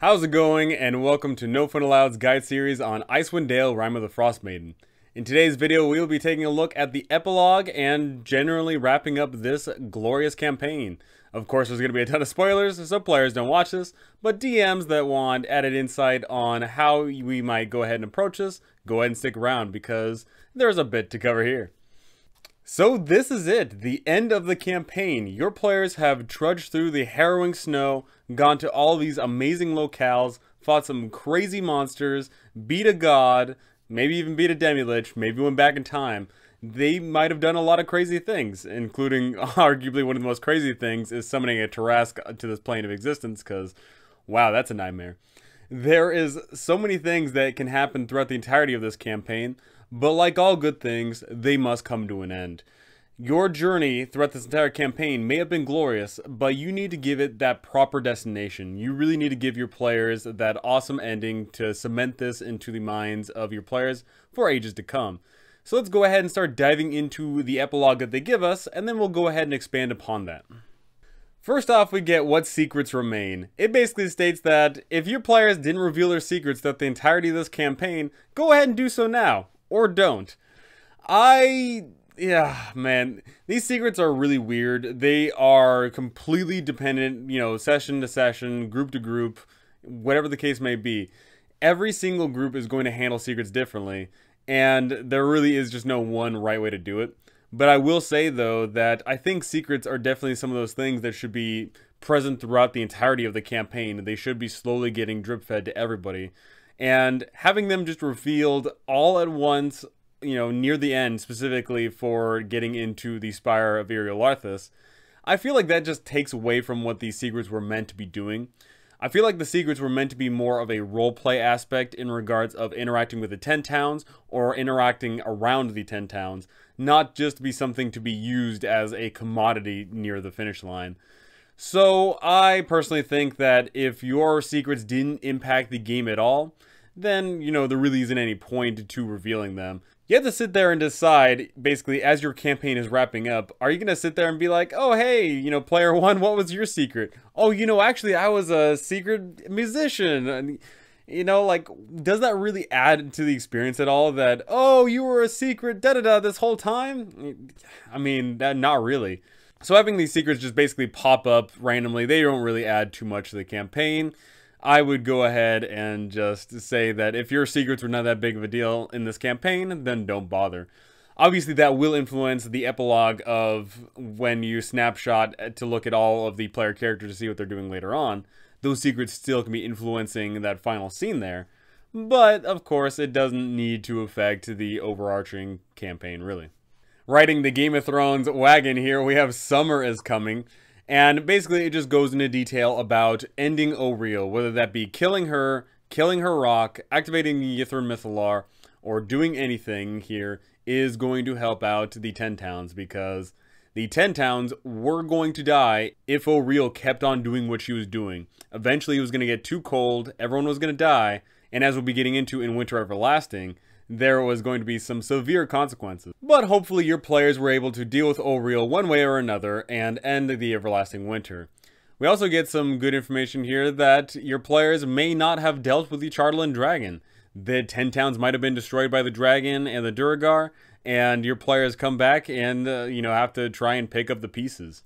How's it going, and welcome to No Fun Alloved's guide series on Icewind Dale, Rime of the Frostmaiden. In today's video, we will be taking a look at the epilogue and generally wrapping up this glorious campaign. Of course, there's going to be a ton of spoilers, so players don't watch this, but DMs that want added insight on how we might go ahead and approach this, go ahead and stick around because there's a bit to cover here. So this is it, the end of the campaign. Your players have trudged through the harrowing snow, gone to all these amazing locales, fought some crazy monsters, beat a god, maybe even beat a demi-lich, maybe went back in time. They might have done a lot of crazy things, including arguably one of the most crazy things is summoning a Tarrasque to this plane of existence, because wow, that's a nightmare. There is so many things that can happen throughout the entirety of this campaign, but like all good things, they must come to an end. Your journey throughout this entire campaign may have been glorious, but you need to give it that proper destination. You really need to give your players that awesome ending to cement this into the minds of your players for ages to come. So let's go ahead and start diving into the epilogue that they give us, and then we'll go ahead and expand upon that. First off, we get what secrets remain. It basically states that if your players didn't reveal their secrets throughout the entirety of this campaign, go ahead and do so now. Or don't. Yeah, man, these secrets are really weird. They are completely dependent, session to session, group to group, whatever the case may be. Every single group is going to handle secrets differently, and there really is just no one right way to do it. But I will say, though, that I think secrets are definitely some of those things that should be present throughout the entirety of the campaign. They should be slowly getting drip-fed to everybody. And having them just revealed all at once, near the end, specifically for getting into the Spire of Arthas, I feel like that just takes away from what these secrets were meant to be doing. I feel like the secrets were meant to be more of a roleplay aspect in regards of interacting with the 10 towns or interacting around the 10 towns, not just to be something to be used as a commodity near the finish line. So I personally think that if your secrets didn't impact the game at all, then, there really isn't any point to revealing them. You have to sit there and decide, basically, as your campaign is wrapping up, are you going to sit there and be like, oh, hey, player one, what was your secret? Oh, actually, I was a secret musician. And, does that really add to the experience at all that, oh, you were a secret da-da-da this whole time? I mean, not really. So having these secrets just basically pop up randomly, they don't really add too much to the campaign. I would go ahead and just say that if your secrets were not that big of a deal in this campaign, then don't bother. Obviously, that will influence the epilogue of when you snapshot to look at all of the player characters to see what they're doing later on. Those secrets still can be influencing that final scene there. But, of course, it doesn't need to affect the overarching campaign, really. Riding the Game of Thrones wagon here, we have Summer is coming. And basically, it just goes into detail about ending O'Reilly, whether that be killing her rock, activating the Yithrin Mythalar, or doing anything here is going to help out the 10 towns, because the 10 towns were going to die if O'Reilly kept on doing what she was doing. Eventually, it was going to get too cold, everyone was going to die, and as we'll be getting into in Winter Everlasting, there was going to be some severe consequences. But hopefully your players were able to deal with O'Reilly one way or another and end the Everlasting Winter. We also get some good information here that your players may not have dealt with the Chartland Dragon. The 10 towns might have been destroyed by the dragon and the Duergar, and your players come back and, have to try and pick up the pieces.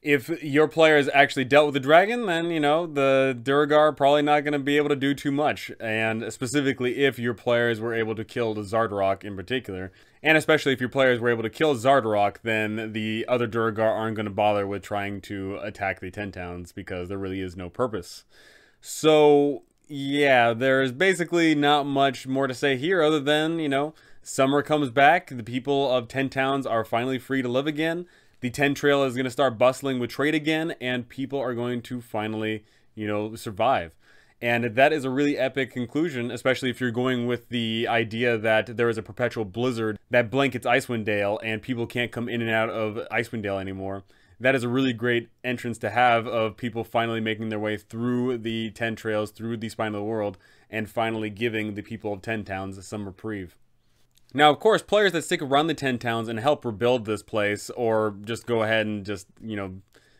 If your players actually dealt with the dragon, then, the Duergar are probably not going to be able to do too much. And specifically if your players were able to kill the Zardarok in particular. And especially if your players were able to kill Zardarok, then the other Duergar aren't going to bother with trying to attack the 10 towns because there really is no purpose. So, yeah, there's basically not much more to say here other than, Summer comes back, the people of 10 towns are finally free to live again. The 10 Trail is going to start bustling with trade again, and people are going to finally, survive. And that is a really epic conclusion, especially if you're going with the idea that there is a perpetual blizzard that blankets Icewind Dale, and people can't come in and out of Icewind Dale anymore. That is a really great entrance to have of people finally making their way through the 10 Trails, through the Spine of the World, and finally giving the people of 10 towns some reprieve. Now, of course, players that stick around the 10 towns and help rebuild this place, or just go ahead and just,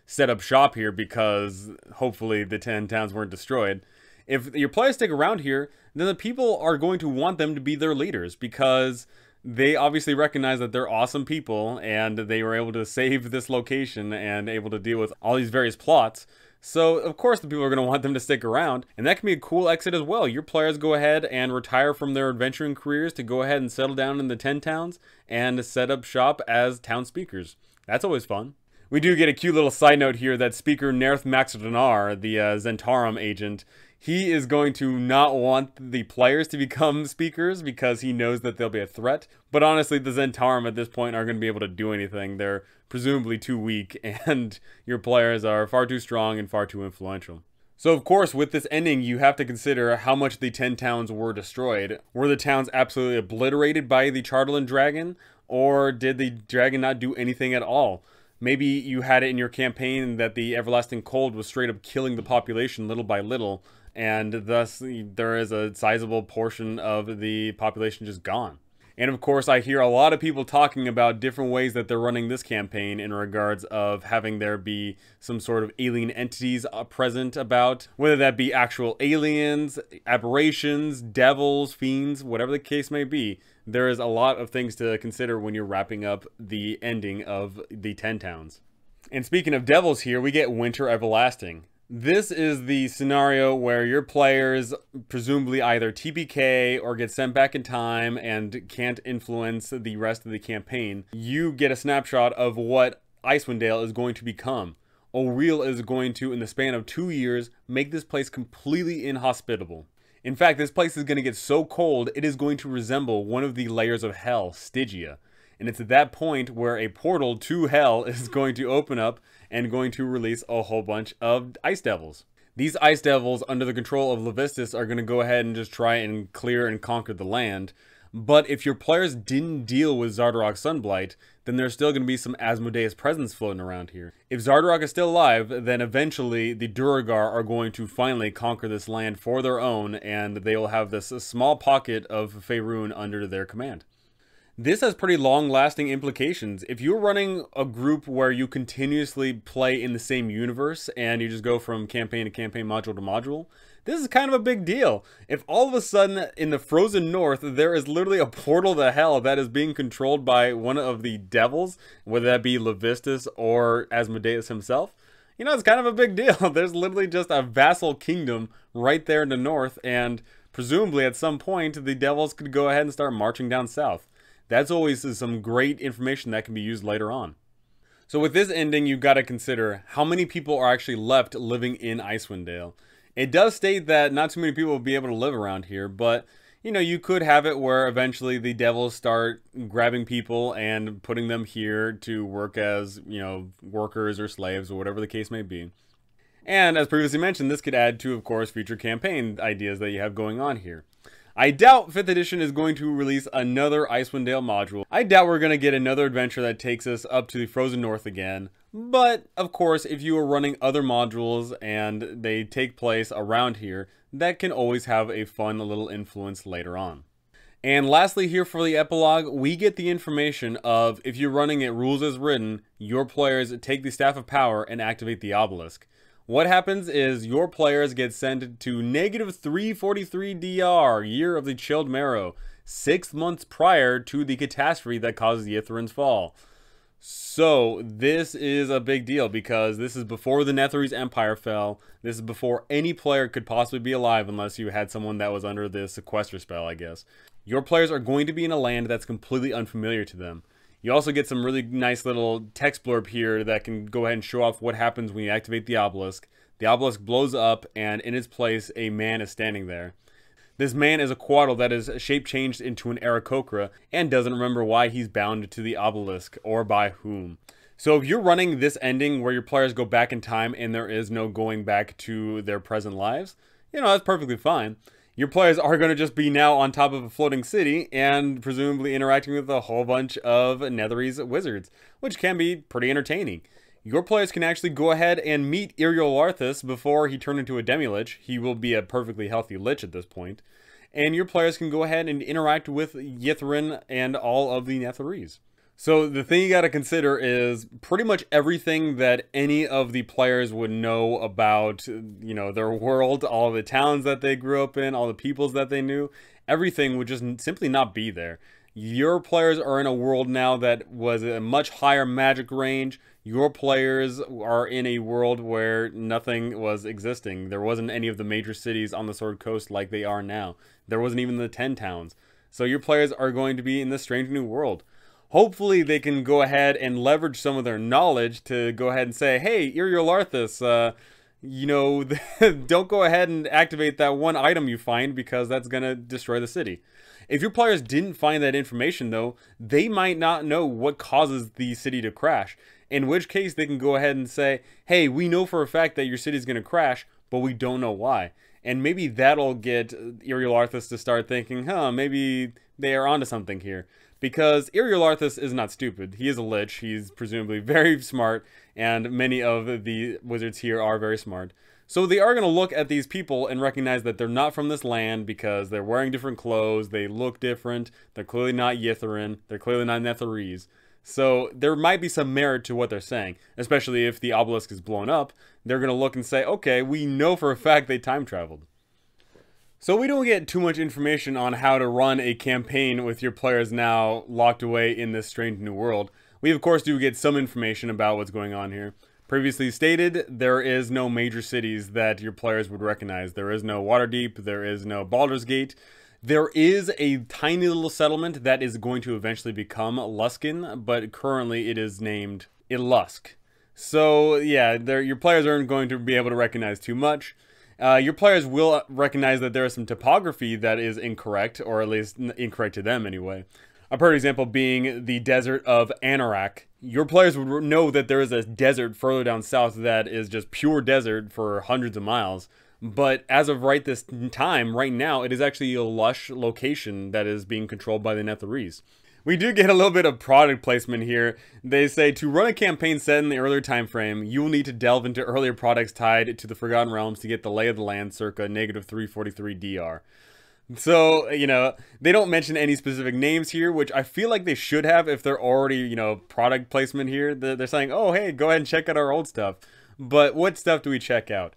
set up shop here because hopefully the 10 towns weren't destroyed, If your players stick around here, then the people are going to want them to be their leaders, because they obviously recognize that they're awesome people and they were able to save this location and able to deal with all these various plots. So of course the people are going to want them to stick around, and that can be a cool exit as well. Your players go ahead and retire from their adventuring careers to go ahead and settle down in the 10 towns and set up shop as town speakers. That's always fun. We do get a cute little side note here that Speaker Nerth Maxodonar, the Zentarum agent, he is going to not want the players to become speakers because he knows that they'll be a threat. But honestly, the Zentarum at this point aren't going to be able to do anything. They're presumably too weak, and your players are far too strong and far too influential. So of course, with this ending, you have to consider how much the 10 towns were destroyed. Were the towns absolutely obliterated by the Chartland Dragon, or did the dragon not do anything at all? Maybe you had it in your campaign that the Everlasting Cold was straight up killing the population little by little, and thus there is a sizable portion of the population just gone. And of course, I hear a lot of people talking about different ways that they're running this campaign in regards of having there be some sort of alien entities present about, whether that be actual aliens, aberrations, devils, fiends, whatever the case may be. There is a lot of things to consider when you're wrapping up the ending of the 10 towns. And speaking of devils here, we get Winter Everlasting. This is the scenario where your players presumably either TPK or get sent back in time and can't influence the rest of the campaign. You get a snapshot of what Icewind Dale is going to become. O'Reilly is going to, in the span of 2 years, make this place completely inhospitable. In fact, this place is going to get so cold, it is going to resemble one of the layers of hell, Stygia. And it's at that point where a portal to hell is going to open up and going to release a whole bunch of ice devils. These ice devils, under the control of Levistus, are going to go ahead and just try and clear and conquer the land. But if your players didn't deal with Zardarok Sunblight, then there's still going to be some Asmodeus presence floating around here. If Zardarok is still alive, then eventually the Duergar are going to finally conquer this land for their own, and they will have this small pocket of Faerun under their command. This has pretty long-lasting implications. If you're running a group where you continuously play in the same universe and you just go from campaign to campaign, module to module, this is kind of a big deal. If all of a sudden in the frozen north there is literally a portal to hell that is being controlled by one of the devils, whether that be Levistus or Asmodeus himself, you know, it's kind of a big deal. There's literally just a vassal kingdom right there in the north, and presumably at some point the devils could go ahead and start marching down south. That's always some great information that can be used later on. So with this ending, you've got to consider how many people are actually left living in Icewind Dale. It does state that not too many people will be able to live around here, but you know, you could have it where eventually the devils start grabbing people and putting them here to work as, you know, workers or slaves or whatever the case may be. And as previously mentioned, this could add to, of course, future campaign ideas that you have going on here. I doubt 5th edition is going to release another Icewind Dale module. I doubt we're going to get another adventure that takes us up to the Frozen North again. But, of course, if you are running other modules and they take place around here, that can always have a fun little influence later on. And lastly here for the epilogue, we get the information of, if you're running it rules as written, your players take the Staff of Power and activate the Obelisk. What happens is your players get sent to -343 DR, Year of the Chilled Marrow, 6 months prior to the catastrophe that causes Yithrin's fall. So this is a big deal because this is before the Netherese Empire fell. This is before any player could possibly be alive unless you had someone that was under the sequester spell, I guess. Your players are going to be in a land that's completely unfamiliar to them. You also get some really nice little text blurb here that can go ahead and show off what happens when you activate the obelisk. The obelisk blows up, and in its place, a man is standing there. This man is a Quaddle that is shape-changed into an Aarakocra and doesn't remember why he's bound to the obelisk or by whom. So if you're running this ending where your players go back in time and there is no going back to their present lives, you know, that's perfectly fine. Your players are going to just be now on top of a floating city and presumably interacting with a whole bunch of Netherese wizards, which can be pretty entertaining. Your players can actually go ahead and meet Iriol Arthas before he turned into a demi-lich. He will be a perfectly healthy lich at this point. And your players can go ahead and interact with Yithrin and all of the Netherese. So the thing you got to consider is pretty much everything that any of the players would know about, you know, their world, all the towns that they grew up in, all the peoples that they knew, everything would just simply not be there. Your players are in a world now that was a much higher magic range. Your players are in a world where nothing was existing. There wasn't any of the major cities on the Sword Coast like they are now. There wasn't even the 10 towns. So your players are going to be in this strange new world. Hopefully they can go ahead and leverage some of their knowledge to go ahead and say, hey, Iriolarthus, you know, don't go ahead and activate that one item you find because that's going to destroy the city. If your players didn't find that information, though, they might not know what causes the city to crash. In which case, they can go ahead and say, hey, we know for a fact that your city is going to crash, but we don't know why. And maybe that'll get Iriolarthus to start thinking, maybe they are onto something here. Because Iriolarthus is not stupid. He is a lich. He's presumably very smart, and many of the wizards here are very smart. So they are going to look at these people and recognize that they're not from this land because they're wearing different clothes, they look different, they're clearly not Ythryn, they're clearly not Netherese. So there might be some merit to what they're saying, especially if the obelisk is blown up. They're going to look and say, okay, we know for a fact they time traveled. So we don't get too much information on how to run a campaign with your players now locked away in this strange new world. We of course do get some information about what's going on here. Previously stated, there is no major cities that your players would recognize. There is no Waterdeep, there is no Baldur's Gate. There is a tiny little settlement that is going to eventually become Luskan, but currently it is named Ilusk. So yeah, your players aren't going to be able to recognize too much. Your players will recognize that there is some topography that is incorrect, or at least incorrect to them anyway. A perfect example being the desert of Anorak. Your players would know that there is a desert further down south that is just pure desert for hundreds of miles. But as of right now, it is actually a lush location that is being controlled by the Netherese. We do get a little bit of product placement here. They say, to run a campaign set in the earlier time frame, you will need to delve into earlier products tied to the Forgotten Realms to get the lay of the land circa -343 DR. So, you know, they don't mention any specific names here, which I feel like they should have if they're already, you know, product placement here. They're saying, oh, hey, go ahead and check out our old stuff. But what stuff do we check out?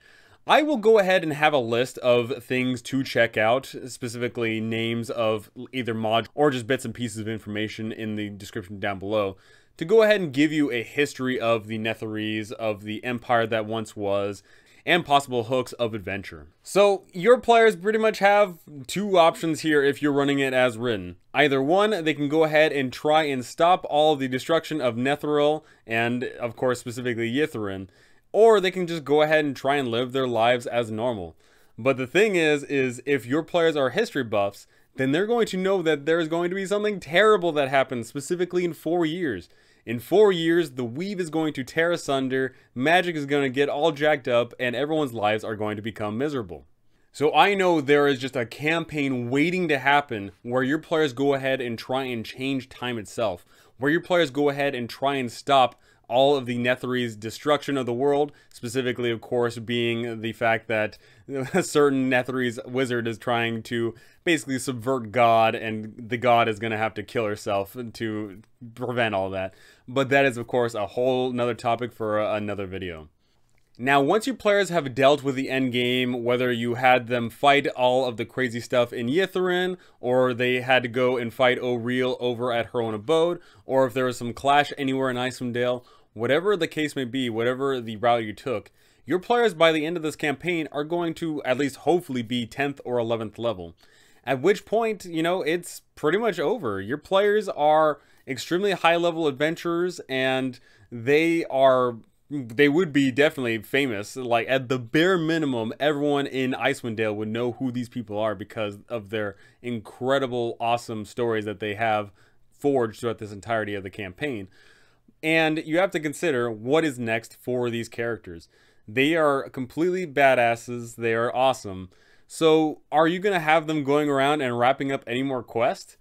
I will go ahead and have a list of things to check out, specifically names of either mods or just bits and pieces of information in the description down below, to go ahead and give you a history of the Netherese, of the empire that once was, and possible hooks of adventure. So your players pretty much have two options here if you're running it as written. Either one, they can go ahead and try and stop all of the destruction of Netheril, and of course specifically Ythryn, or they can just go ahead and try and live their lives as normal. But the thing is if your players are history buffs, then they're going to know that there's going to be something terrible that happens specifically in 4 years. In 4 years, the weave is going to tear asunder, magic is going to get all jacked up, and everyone's lives are going to become miserable. So I know there is just a campaign waiting to happen where your players go ahead and try and change time itself. Where your players go ahead and try and stop all of the Netherese destruction of the world, specifically, of course, being the fact that a certain Netherese wizard is trying to basically subvert God, and the God is going to have to kill herself to prevent all that. But that is, of course, a whole nother topic for another video. Now, once your players have dealt with the end game, whether you had them fight all of the crazy stuff in Ythryn, or they had to go and fight O'Real over at her own abode, or if there was some clash anywhere in Icewind Dale, whatever the case may be, whatever the route you took, your players by the end of this campaign are going to at least hopefully be 10th or 11th level. At which point, you know, it's pretty much over. Your players are extremely high level adventurers, and they would be definitely famous. Like, at the bare minimum, everyone in Icewind Dale would know who these people are because of their incredible, awesome stories that they have forged throughout this entirety of the campaign. And you have to consider what is next for these characters. They are completely badasses. They are awesome. So are you going to have them going around and wrapping up any more quests?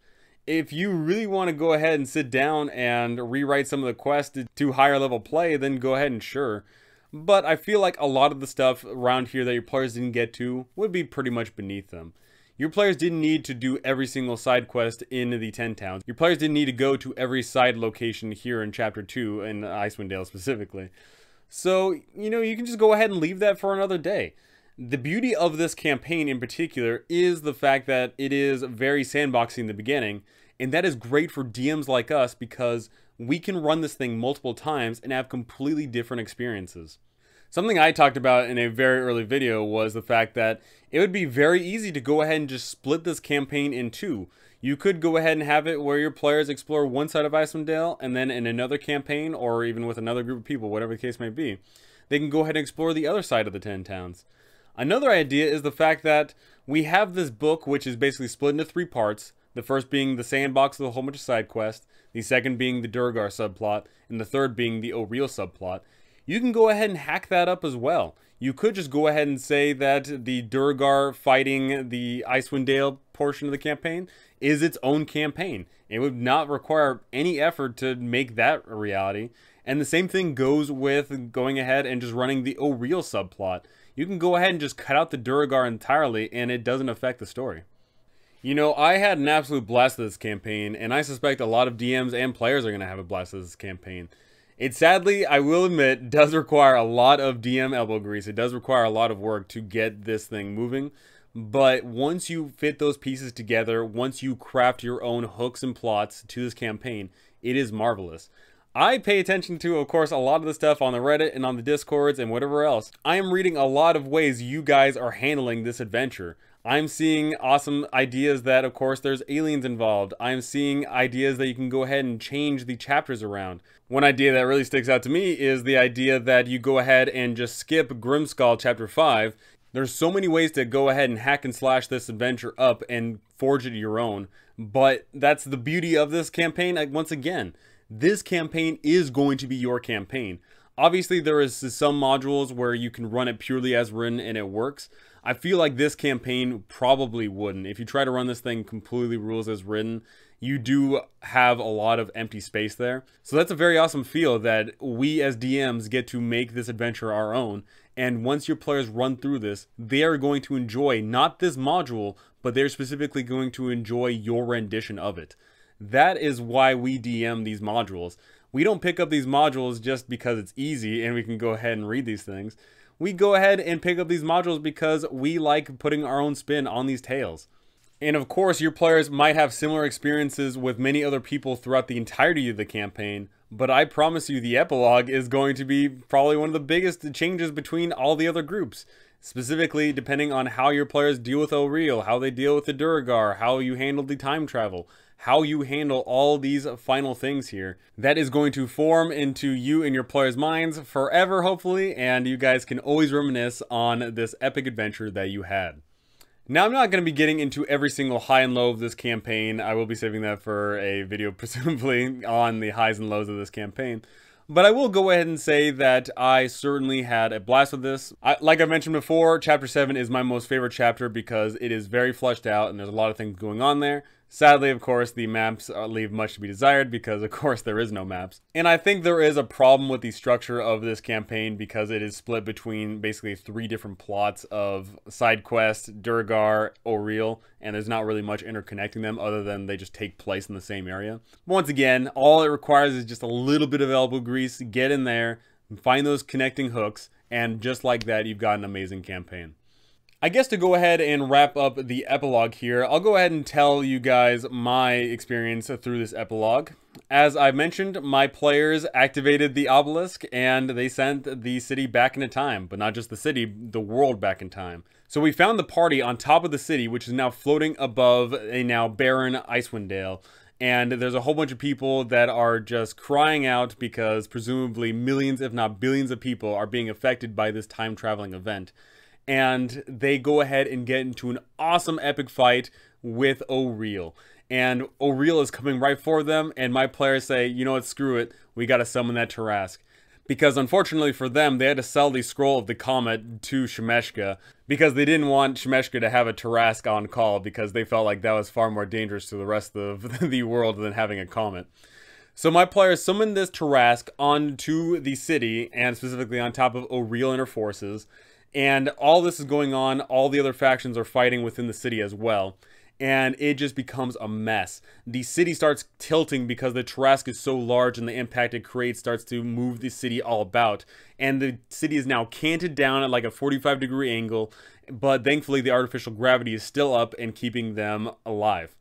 If you really want to go ahead and sit down and rewrite some of the quests to higher level play, then go ahead and sure. But I feel like a lot of the stuff around here that your players didn't get to would be pretty much beneath them. Your players didn't need to do every single side quest in the 10 towns. Your players didn't need to go to every side location here in Chapter 2, in Icewind Dale specifically. So, you know, you can just go ahead and leave that for another day. The beauty of this campaign in particular is the fact that it is very sandboxy in the beginning, and that is great for DMs like us because we can run this thing multiple times and have completely different experiences. Something I talked about in a very early video was the fact that it would be very easy to go ahead and just split this campaign in two. You could go ahead and have it where your players explore one side of Icewind Dale, and then in another campaign, or even with another group of people, whatever the case may be, they can go ahead and explore the other side of the 10 towns. Another idea is the fact that we have this book which is basically split into 3 parts. The first being the sandbox with a whole bunch of side quests, the second being the Durgar subplot, and the third being the O'Reilly subplot. You can go ahead and hack that up as well. You could just go ahead and say that the Durgar fighting the Icewind Dale portion of the campaign is its own campaign. It would not require any effort to make that a reality. And the same thing goes with going ahead and just running the O'Reilly subplot. You can go ahead and just cut out the Durgar entirely and it doesn't affect the story. You know, I had an absolute blast with this campaign, and I suspect a lot of DMs and players are going to have a blast with this campaign. It sadly, I will admit, does require a lot of DM elbow grease. It does require a lot of work to get this thing moving. But once you fit those pieces together, once you craft your own hooks and plots to this campaign, it is marvelous. I pay attention to, of course, a lot of the stuff on the Reddit and on the Discords and whatever else. I am reading a lot of ways you guys are handling this adventure. I'm seeing awesome ideas that, of course, there's aliens involved. I'm seeing ideas that you can go ahead and change the chapters around. One idea that really sticks out to me is the idea that you go ahead and just skip Grimskull Chapter 5. There's so many ways to go ahead and hack and slash this adventure up and forge it your own. But that's the beauty of this campaign. Once again, this campaign is going to be your campaign. Obviously, there is some modules where you can run it purely as written and it works. I feel like this campaign probably wouldn't. If you try to run this thing completely rules as written, you do have a lot of empty space there. So that's a very awesome feel that we as DMs get to make this adventure our own. And once your players run through this, they are going to enjoy not this module, but they're specifically going to enjoy your rendition of it. That is why we DM these modules. We don't pick up these modules just because it's easy and we can go ahead and read these things. We go ahead and pick up these modules because we like putting our own spin on these tales. And of course, your players might have similar experiences with many other people throughout the entirety of the campaign, but I promise you the epilogue is going to be probably one of the biggest changes between all the other groups. Specifically, depending on how your players deal with O'Reilly, how they deal with the Durgar, how you handle the time travel, how you handle all these final things here. That is going to form into you and your players' minds forever, hopefully, and you guys can always reminisce on this epic adventure that you had. Now, I'm not going to be getting into every single high and low of this campaign. I will be saving that for a video, presumably, on the highs and lows of this campaign. But I will go ahead and say that I certainly had a blast with this. Like I mentioned before, Chapter 7 is my most favorite chapter because it is very fleshed out and there's a lot of things going on there. Sadly, of course, the maps leave much to be desired because, of course, there is no maps. And I think there is a problem with the structure of this campaign because it is split between basically 3 different plots of side quest, Durgar, O'Reilly, and there's not really much interconnecting them other than they just take place in the same area. But once again, all it requires is just a little bit of elbow grease, get in there, find those connecting hooks, and just like that, you've got an amazing campaign. I guess to go ahead and wrap up the epilogue here, I'll go ahead and tell you guys my experience through this epilogue. As I mentioned, my players activated the obelisk and they sent the city back into time, but not just the city, the world back in time. So we found the party on top of the city, which is now floating above a now barren Icewind Dale. And there's a whole bunch of people that are just crying out because presumably millions, if not billions of people are being affected by this time traveling event. And they go ahead and get into an awesome epic fight with O'Reilly. And O'Reilly is coming right for them, and my players say, you know what, screw it, we gotta summon that Tarrasque. Because unfortunately for them, they had to sell the Scroll of the Comet to Shemeshka, because they didn't want Shemeshka to have a Tarrasque on call, because they felt like that was far more dangerous to the rest of the world than having a comet. So my players summoned this Tarrasque onto the city, and specifically on top of O'Reilly and her forces. And all this is going on, all the other factions are fighting within the city as well. And it just becomes a mess. The city starts tilting because the Tarrasque is so large, and the impact it creates starts to move the city all about. And the city is now canted down at like a 45-degree angle, but thankfully the artificial gravity is still up and keeping them alive.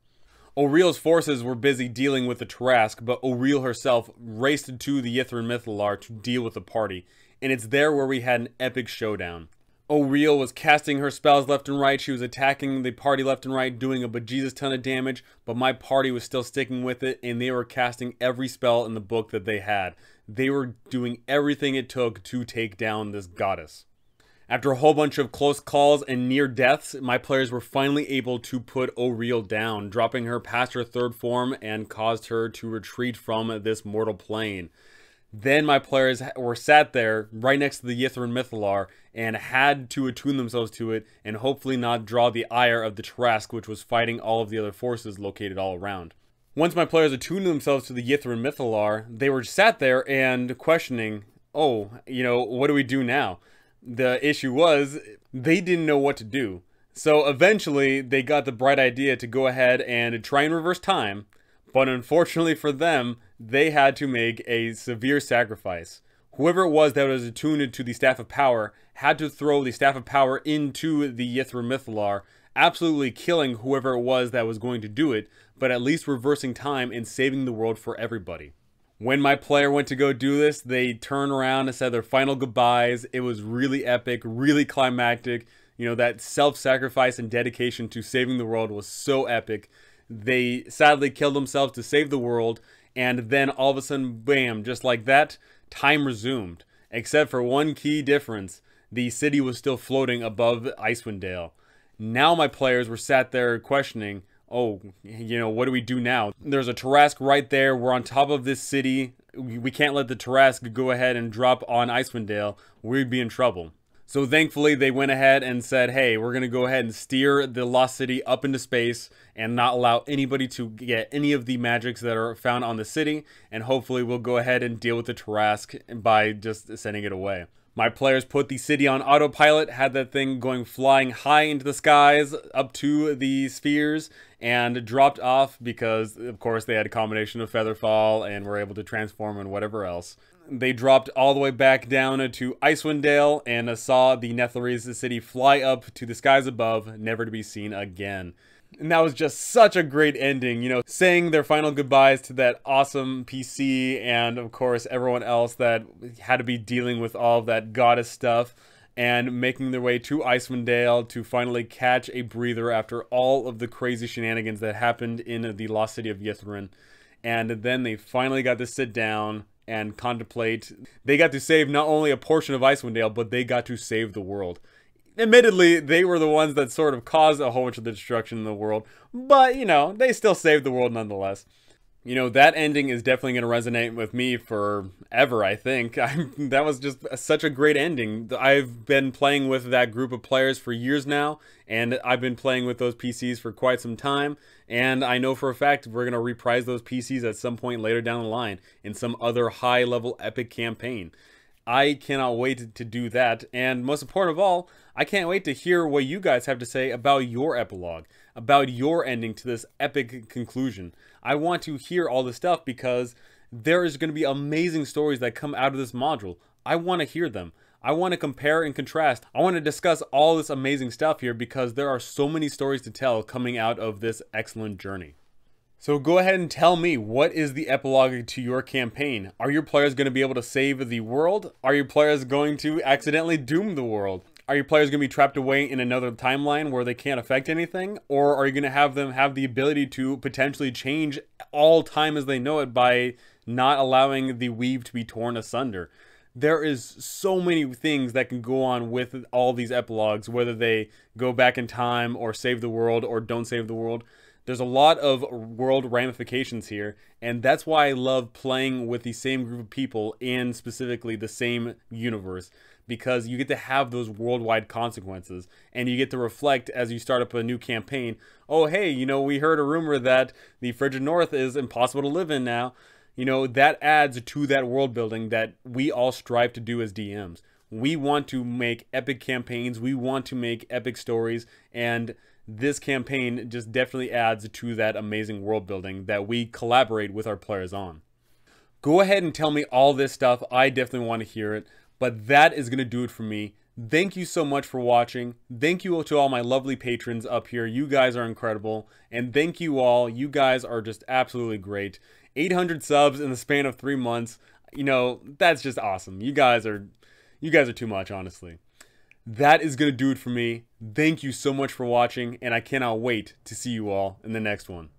O'Reil's forces were busy dealing with the Tarrasque, but O'Reil herself raced to the Yithrin Mythalar to deal with the party. And it's there where we had an epic showdown. O'Reil was casting her spells left and right. She was attacking the party left and right, doing a bejesus ton of damage, but my party was still sticking with it, and they were casting every spell in the book that they had. They were doing everything it took to take down this goddess. After a whole bunch of close calls and near deaths, my players were finally able to put O'Reil down, dropping her past her third form and caused her to retreat from this mortal plane. Then my players were sat there right next to the Yithrin Mythalar and had to attune themselves to it and hopefully not draw the ire of the Tarrasque, which was fighting all of the other forces located all around. Once my players attuned themselves to the Yithrin Mythalar, they were sat there and questioning, oh, what do we do now? The issue was they didn't know what to do. So eventually they got the bright idea to go ahead and try and reverse time. But unfortunately for them, they had to make a severe sacrifice. Whoever it was that was attuned to the Staff of Power had to throw the Staff of Power into the Yithrin Mythalar, absolutely killing whoever it was that was going to do it, but at least reversing time and saving the world for everybody. When my player went to go do this, they turned around and said their final goodbyes. It was really epic, really climactic. That self-sacrifice and dedication to saving the world was so epic. They sadly killed themselves to save the world, and then all of a sudden, bam, just like that, time resumed. Except for one key difference. The city was still floating above Icewind Dale. Now my players were sat there questioning, oh, what do we do now? There's a Tarrasque right there. We're on top of this city. We can't let the Tarrasque go ahead and drop on Icewind Dale. We'd be in trouble. So thankfully, they went ahead and said, hey, we're going to go ahead and steer the Lost City up into space and not allow anybody to get any of the magics that are found on the city. And hopefully, we'll go ahead and deal with the Tarrasque by just sending it away. My players put the city on autopilot, had that thing going flying high into the skies up to the spheres, and dropped off because, of course, they had a combination of Featherfall and were able to transform and whatever else. They dropped all the way back down to Icewind Dale and saw the Netherese city fly up to the skies above, never to be seen again. And that was just such a great ending, saying their final goodbyes to that awesome PC and, of course, everyone else that had to be dealing with all of that goddess stuff, and making their way to Icewind Dale to finally catch a breather after all of the crazy shenanigans that happened in the lost city of Yithrin. And then they finally got to sit down and contemplate. They got to save not only a portion of Icewind Dale, but they got to save the world. Admittedly, they were the ones that sort of caused a whole bunch of the destruction in the world, but, they still saved the world nonetheless. That ending is definitely going to resonate with me forever, I think. That was just such a great ending. I've been playing with that group of players for years now, and I've been playing with those PCs for quite some time, and I know for a fact we're going to reprise those PCs at some point later down the line in some other high-level epic campaign. I cannot wait to do that, and most important of all, I can't wait to hear what you guys have to say about your epilogue, about your ending to this epic conclusion. I want to hear all this stuff because there is going to be amazing stories that come out of this module. I want to hear them. I want to compare and contrast. I want to discuss all this amazing stuff here because there are so many stories to tell coming out of this excellent journey. So go ahead and tell me, what is the epilogue to your campaign? Are your players going to be able to save the world? Are your players going to accidentally doom the world? Are your players going to be trapped away in another timeline where they can't affect anything? Or are you going to have them have the ability to potentially change all time as they know it by not allowing the weave to be torn asunder? There is so many things that can go on with all these epilogues, whether they go back in time or save the world or don't save the world. There's a lot of world ramifications here, and that's why I love playing with the same group of people in specifically the same universe, because you get to have those worldwide consequences, and you get to reflect as you start up a new campaign. Oh, hey, we heard a rumor that the Frigid North is impossible to live in now. That adds to that world building that we all strive to do as DMs. We want to make epic campaigns. We want to make epic stories. And this campaign just definitely adds to that amazing world building that we collaborate with our players on. Go ahead and tell me all this stuff. I definitely want to hear it. But that is going to do it for me. Thank you so much for watching. Thank you to all my lovely patrons up here. You guys are incredible. And thank you all. You guys are just absolutely great. 800 subs in the span of 3 months. You know, that's just awesome. You guys are too much, honestly. That is going to do it for me. Thank you so much for watching, and I cannot wait to see you all in the next one.